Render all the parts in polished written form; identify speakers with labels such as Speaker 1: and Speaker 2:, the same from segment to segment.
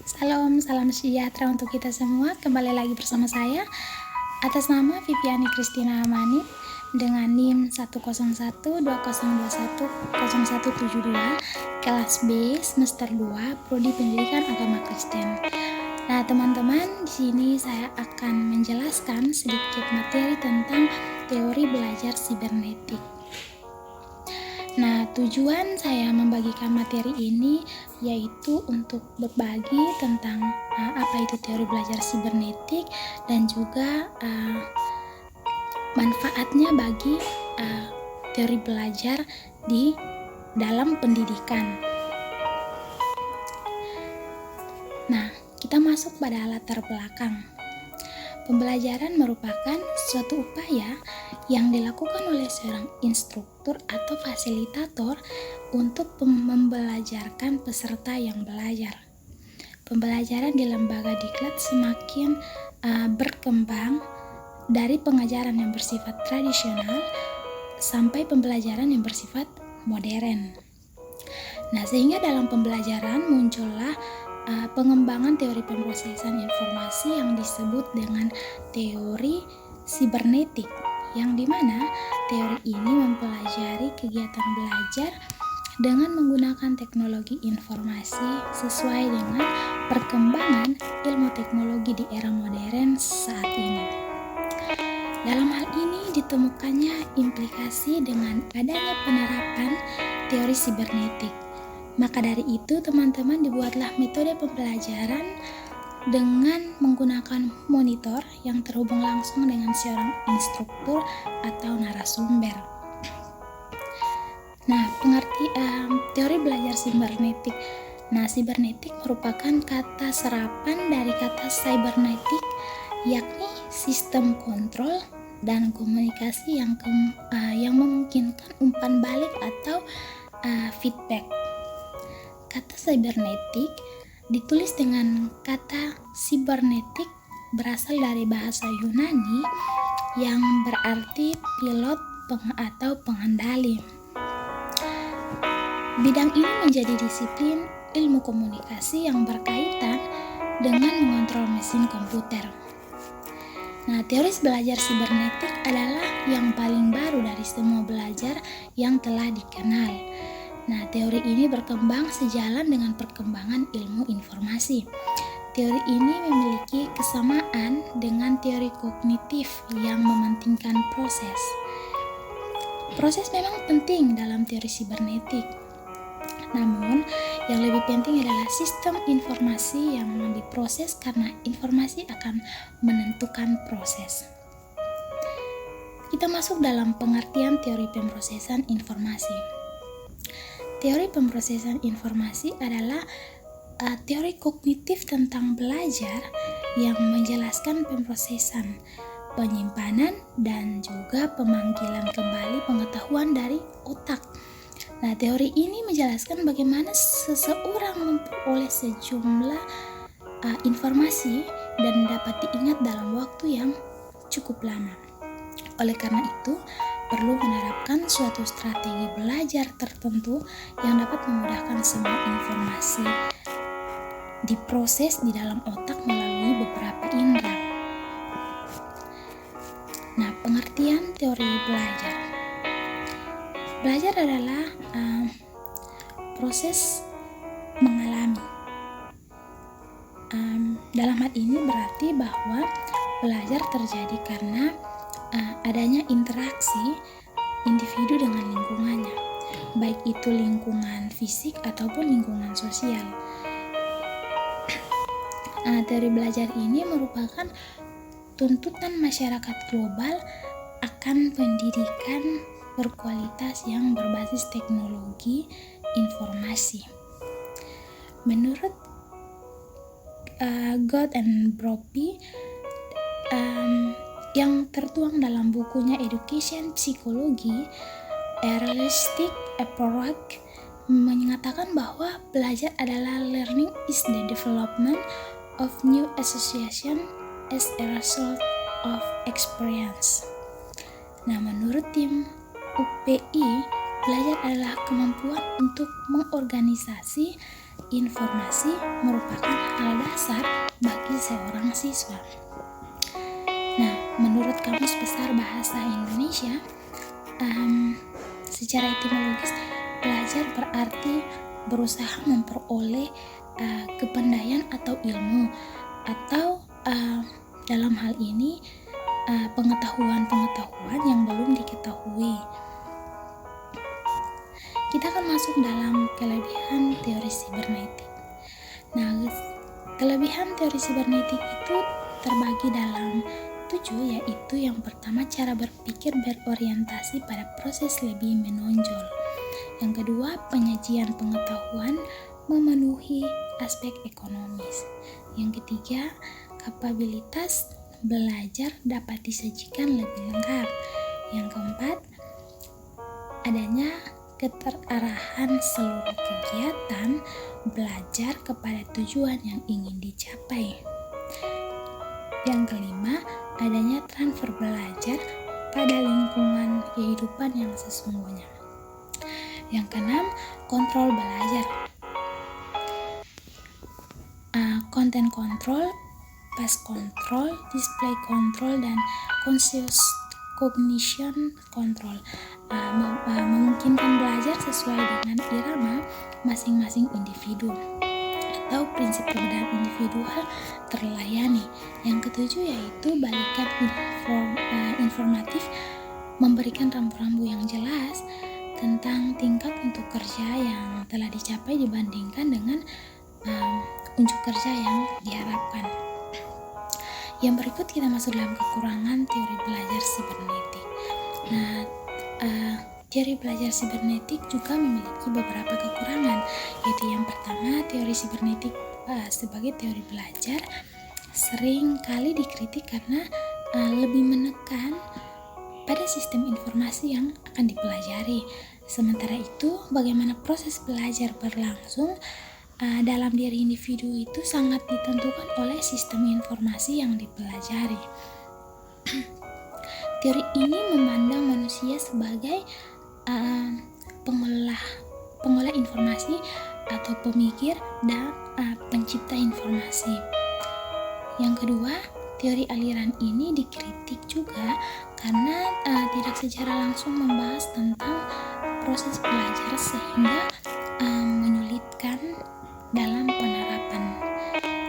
Speaker 1: Salam sejahtera untuk kita semua. Kembali lagi bersama saya atas nama Viviani Christina Amani dengan NIM 10120210172 kelas B semester 2 Prodi Pendidikan Agama Kristen. Nah, teman-teman, di sini saya akan menjelaskan sedikit materi tentang teori belajar sibernetik. Nah, tujuan saya membagikan materi ini yaitu untuk berbagi tentang apa itu teori belajar sibernetik dan juga manfaatnya bagi teori belajar di dalam pendidikan. Nah, kita masuk pada latar belakang. Pembelajaran merupakan suatu upaya yang dilakukan oleh seorang instruktur atau fasilitator untuk membelajarkan peserta yang belajar. Pembelajaran di lembaga diklat semakin berkembang dari pengajaran yang bersifat tradisional sampai pembelajaran yang bersifat modern. Nah, sehingga dalam pembelajaran muncullah pengembangan teori pemrosesan informasi yang disebut dengan teori sibernetik, yang dimana teori ini mempelajari kegiatan belajar dengan menggunakan teknologi informasi sesuai dengan perkembangan ilmu teknologi di era modern saat ini. Dalam hal ini ditemukannya implikasi dengan adanya penerapan teori sibernetik. Maka dari itu teman-teman dibuatlah metode pembelajaran dengan menggunakan monitor yang terhubung langsung dengan seorang instruktur atau narasumber. Nah, teori belajar sibernetik. Nah, sibernetik merupakan kata serapan dari kata cybernetic, yakni sistem kontrol dan komunikasi yang memungkinkan umpan balik atau feedback. Kata cybernetic ditulis dengan kata cybernetic berasal dari bahasa Yunani yang berarti pilot atau pengendali. Bidang ini menjadi disiplin ilmu komunikasi yang berkaitan dengan mengontrol mesin komputer. Nah, teori belajar sibernetik adalah yang paling baru dari semua belajar yang telah dikenal. Nah, teori ini berkembang sejalan dengan perkembangan ilmu informasi. Teori ini memiliki kesamaan dengan teori kognitif yang mementingkan proses. Proses memang penting dalam teori sibernetik. Namun, yang lebih penting adalah sistem informasi yang diproses karena informasi akan menentukan proses. Kita masuk dalam pengertian teori pemrosesan informasi. Teori pemrosesan informasi adalah teori kognitif tentang belajar yang menjelaskan pemrosesan, penyimpanan, dan juga pemanggilan kembali pengetahuan dari otak. Nah, teori ini menjelaskan bagaimana seseorang memperoleh sejumlah informasi dan dapat diingat dalam waktu yang cukup lama. Oleh karena itu, perlu menerapkan suatu strategi belajar tertentu yang dapat memudahkan semua informasi diproses di dalam otak melalui beberapa indera. Nah, pengertian teori belajar. Belajar adalah proses mengalami. Dalam hal ini berarti bahwa belajar terjadi karena adanya interaksi individu dengan lingkungannya, baik itu lingkungan fisik ataupun lingkungan sosial. Teori belajar ini merupakan tuntutan masyarakat global akan pendidikan berkualitas yang berbasis teknologi informasi. Menurut God and Brophy yang tertuang dalam bukunya Education Psychology, A Realistic Approach, mengatakan bahwa belajar adalah learning is the development of new association as a result of experience. Nah, menurut tim UPI, belajar adalah kemampuan untuk mengorganisasi informasi merupakan hal sang siswa. Nah, menurut Kamus Besar Bahasa Indonesia, secara etimologis, belajar berarti berusaha memperoleh kepandaian atau ilmu, atau dalam hal ini pengetahuan-pengetahuan yang belum diketahui. Kita akan masuk dalam kelebihan teori sibernetik. Nah, kelebihan teori sibernetik itu terbagi dalam 7, yaitu yang pertama, cara berpikir berorientasi pada proses lebih menonjol. Yang kedua, penyajian pengetahuan memenuhi aspek ekonomis. Yang ketiga, kapabilitas belajar dapat disajikan lebih lengkap. Yang keempat, adanya keterarahan seluruh kegiatan belajar kepada tujuan yang ingin dicapai. Yang kelima, adanya transfer belajar pada lingkungan kehidupan yang sesungguhnya. Yang keenam, kontrol belajar. Konten kontrol, pace control, display control, dan conscious cognition control memungkinkan belajar sesuai dengan irama masing-masing individu atau prinsip perbedaan individual terlayani. Yang ketujuh yaitu balikan informatif, memberikan rambu-rambu yang jelas tentang tingkat untuk kerja yang telah dicapai dibandingkan dengan unjuk kerja yang diharapkan. Yang berikut kita masuk dalam kekurangan teori belajar sibernetik. Nah, teori belajar sibernetik juga memiliki beberapa kekurangan, yaitu yang pertama, teori sibernetik sebagai teori belajar sering kali dikritik karena lebih menekan pada sistem informasi yang akan dipelajari. Sementara itu, bagaimana proses belajar berlangsung dalam diri individu itu sangat ditentukan oleh sistem informasi yang dipelajari. Teori ini memandang manusia sebagai pengolah informasi atau pemikir dan pencipta informasi. Yang kedua, teori aliran ini dikritik juga karena tidak secara langsung membahas tentang proses belajar sehingga menyulitkan dalam penerapan.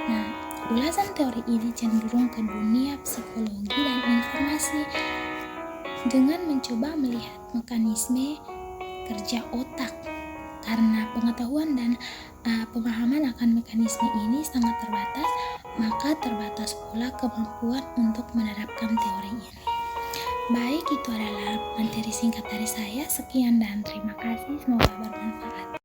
Speaker 1: Nah, ulasan teori ini cenderung ke dunia psikologi dan informasi dengan mencoba melihat mekanisme kerja otak. Karena pengetahuan dan pemahaman akan mekanisme ini sangat terbatas, maka terbatas pula kemampuan untuk menerapkan teori ini. Baik, itu adalah materi singkat dari saya. Sekian dan terima kasih, semoga bermanfaat.